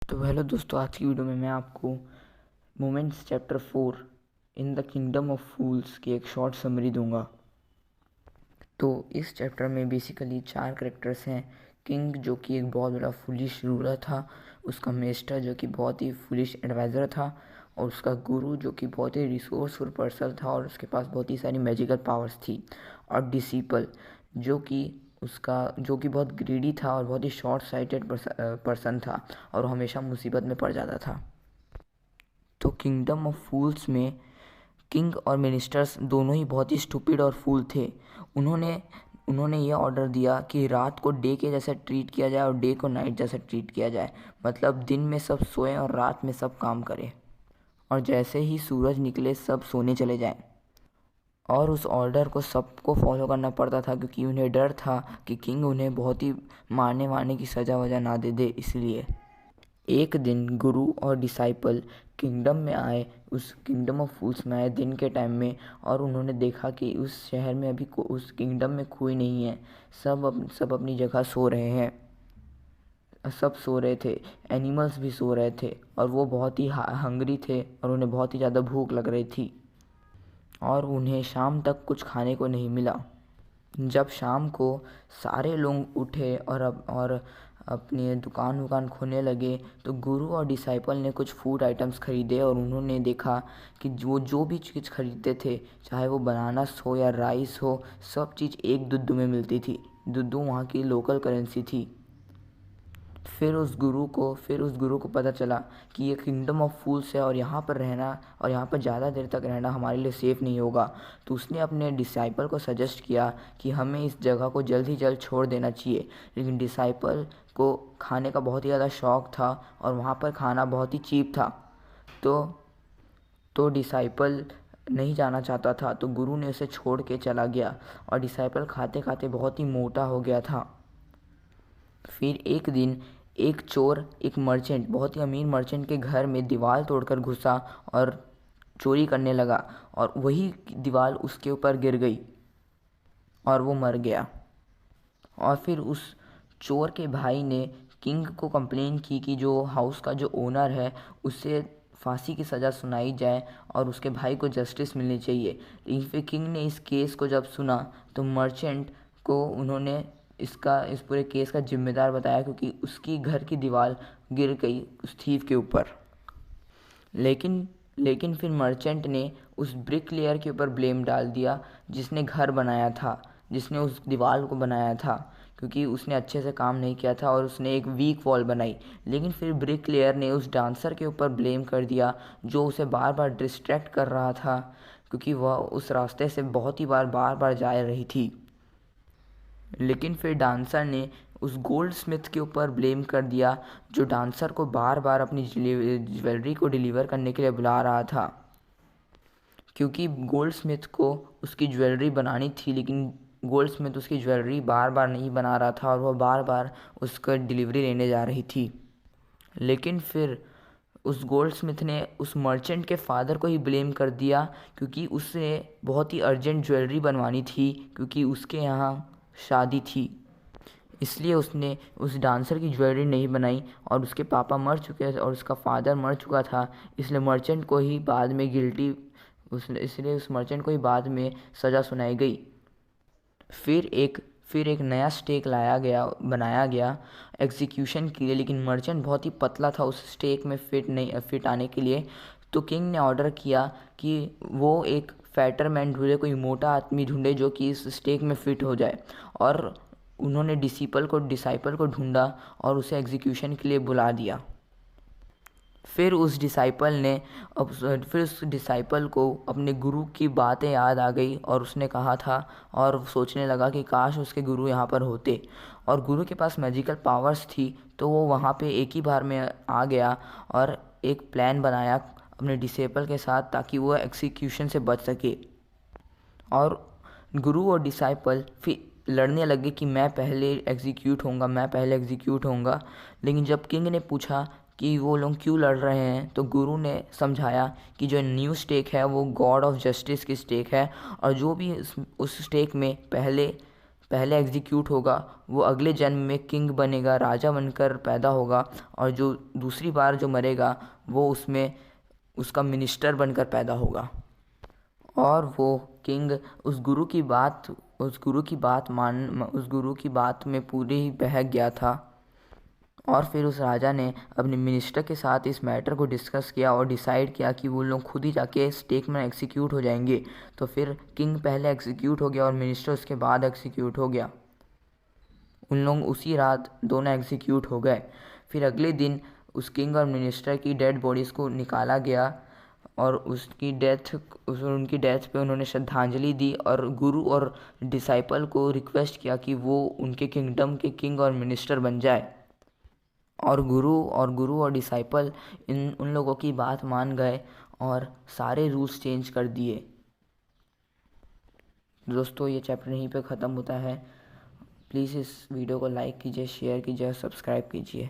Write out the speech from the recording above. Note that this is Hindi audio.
तो हेलो दोस्तों, आज की वीडियो में मैं आपको moments chapter 4 in the kingdom of fools की एक शॉर्ट समरी दूंगा। तो इस चैप्टर में बेसिकली 4 कैरेक्टर्स हैं। किंग जो कि एक बहुत बड़ा फुलिश रूलर था, उसका मेस्टर जो कि बहुत ही फुलिश एडवाइज़र था, और उसका गुरु जो कि बहुत ही रिसोर्सफुल पर्सन था और उसके पास बहुत ही सारी मैजिकल पावर्स थी, और डिसिपल जो कि बहुत ग्रीडी था और बहुत ही शॉर्ट साइटेड पर्सन था और हमेशा मुसीबत में पड़ जाता था। तो किंगडम ऑफ फूल्स में किंग और मिनिस्टर्स दोनों ही बहुत ही स्टूपिड और फूल थे। उन्होंने उन्होंने ये ऑर्डर दिया कि रात को डे के जैसा ट्रीट किया जाए और डे को नाइट जैसा ट्रीट किया जाए, मतलब दिन में सब सोएं और रात में सब काम करें, और जैसे ही सूरज निकले सब सोने चले जाएं। और उस ऑर्डर को सबको फॉलो करना पड़ता था क्योंकि उन्हें डर था कि किंग उन्हें बहुत ही मारने वारने की सज़ा वजह ना दे दे। इसलिए एक दिन गुरु और डिसाइपल किंगडम में आए, उस किंगडम ऑफ फूल्स में आए दिन के टाइम में, और उन्होंने देखा कि उस शहर में अभी उस किंगडम में कोई नहीं है। सब अपनी जगह सो रहे हैं, सब सो रहे थे, एनिमल्स भी सो रहे थे, और वो बहुत ही हंग्री थे और उन्हें बहुत ही ज़्यादा भूख लग रही थी और उन्हें शाम तक कुछ खाने को नहीं मिला। जब शाम को सारे लोग उठे और अपनी दुकान वुकान खोलने लगे, तो गुरु और डिसाइपल ने कुछ फूड आइटम्स खरीदे और उन्होंने देखा कि जो भी चीज़ खरीदते थे, चाहे वो बनानास हो या राइस हो, सब चीज़ एक दुद्दू में मिलती थी। दुद्दू वहाँ की लोकल करेंसी थी। फिर उस गुरु को पता चला कि ये किंगडम ऑफ फूल्स है और यहाँ पर रहना और यहाँ पर ज़्यादा देर तक रहना हमारे लिए सेफ़ नहीं होगा। तो उसने अपने डिसाइपल को सजेस्ट किया कि हमें इस जगह को जल्द ही जल्द छोड़ देना चाहिए। लेकिन डिसाइपल को खाने का बहुत ही ज़्यादा शौक़ था और वहाँ पर खाना बहुत ही चीप था। तो डिसाइपल नहीं जाना चाहता था, तो गुरु ने उसे छोड़ के चला गया और डिसाइपल खाते खाते बहुत ही मोटा हो गया था। फिर एक दिन एक चोर एक मर्चेंट, बहुत ही अमीर मर्चेंट के घर में दीवार तोड़कर घुसा और चोरी करने लगा, और वही दीवार उसके ऊपर गिर गई और वो मर गया। और फिर उस चोर के भाई ने किंग को कंप्लेन की कि जो हाउस का जो ओनर है उसे फांसी की सज़ा सुनाई जाए और उसके भाई को जस्टिस मिलनी चाहिए। लेकिन फिर किंग ने इस केस को जब सुना तो मर्चेंट को उन्होंने इस पूरे केस का जिम्मेदार बताया, क्योंकि उसकी घर की दीवार गिर गई उस थीव के ऊपर। लेकिन फिर मर्चेंट ने उस ब्रिक लेयर के ऊपर ब्लेम डाल दिया जिसने घर बनाया था, जिसने उस दीवार को बनाया था, क्योंकि उसने अच्छे से काम नहीं किया था और उसने एक वीक वॉल बनाई। लेकिन फिर ब्रिक लेयर ने उस डांसर के ऊपर ब्लेम कर दिया जो उसे बार बार डिस्ट्रैक्ट कर रहा था, क्योंकि वह उस रास्ते से बहुत ही बार बार जा रही थी। लेकिन फिर डांसर ने उस गोल्ड स्मिथ के ऊपर ब्लेम कर दिया जो डांसर को बार बार अपनी ज्वेलरी को डिलीवर करने के लिए बुला रहा था, क्योंकि गोल्ड स्मिथ को उसकी ज्वेलरी बनानी थी, लेकिन गोल्ड स्मिथ उसकी ज्वेलरी बार बार नहीं बना रहा था और वह बार बार उसका डिलीवरी लेने जा रही थी। लेकिन फिर उस गोल्ड स्मिथ ने उस मर्चेंट के फादर को ही ब्लेम कर दिया, क्योंकि उसे बहुत ही अर्जेंट ज्वेलरी बनवानी थी, क्योंकि उसके यहाँ शादी थी। इसलिए उसने उस डांसर की ज्वेलरी नहीं बनाई और उसके पापा मर चुके थे और उसका फादर मर चुका था, इसलिए मर्चेंट को ही बाद में इसलिए उस मर्चेंट को ही बाद में सज़ा सुनाई गई। फिर एक नया स्टेक बनाया गया एग्जीक्यूशन के लिए, लेकिन मर्चेंट बहुत ही पतला था उस स्टेक में फिट आने के लिए। तो किंग ने ऑर्डर किया कि वो एक फैटरमैन ढूंढे, कोई मोटा आदमी ढूंढे जो कि इस स्टेक में फिट हो जाए, और उन्होंने डिसाइपल को ढूंढा और उसे एग्जीक्यूशन के लिए बुला दिया। फिर उस डिसाइपल को अपने गुरु की बातें याद आ गई और उसने कहा था और सोचने लगा कि काश उसके गुरु यहाँ पर होते, और गुरु के पास मैजिकल पावर्स थी, तो वो वहाँ पे एक ही बार में आ गया और एक प्लान बनाया अपने डिसाइपल के साथ ताकि वो एग्जीक्यूशन से बच सके। और गुरु और डिसाइपल फिर लड़ने लगे कि मैं पहले एग्जीक्यूट होऊंगा। लेकिन जब किंग ने पूछा कि वो लोग क्यों लड़ रहे हैं, तो गुरु ने समझाया कि जो न्यू स्टेक है वो गॉड ऑफ जस्टिस की स्टेक है, और जो भी उस स्टेक में पहले एग्जीक्यूट होगा वो अगले जन्म में किंग बनेगा, राजा बनकर पैदा होगा, और जो दूसरी बार जो मरेगा वो उसमें उसका मिनिस्टर बनकर पैदा होगा। और वो किंग उस गुरु की बात में पूरे ही बहक गया था। और फिर उस राजा ने अपने मिनिस्टर के साथ इस मैटर को डिस्कस किया और डिसाइड किया कि वो लोग खुद ही जाके स्टेक में एग्जीक्यूट हो जाएंगे। तो फिर किंग पहले एग्जीक्यूट हो गया और मिनिस्टर उसके बाद एग्जीक्यूट हो गया। उन लोग उसी रात दोनों एग्जीक्यूट हो गए। फिर अगले दिन उस किंग और मिनिस्टर की डेड बॉडीज़ को निकाला गया और उनकी डेथ पे उन्होंने श्रद्धांजलि दी और गुरु और डिसाइपल को रिक्वेस्ट किया कि वो उनके किंगडम के किंग और मिनिस्टर बन जाए। और गुरु और डिसाइपल उन लोगों की बात मान गए और सारे रूल्स चेंज कर दिए। दोस्तों, ये चैप्टर यहीं पे ख़त्म होता है। प्लीज़ इस वीडियो को लाइक कीजिए, शेयर कीजिए और सब्सक्राइब कीजिए।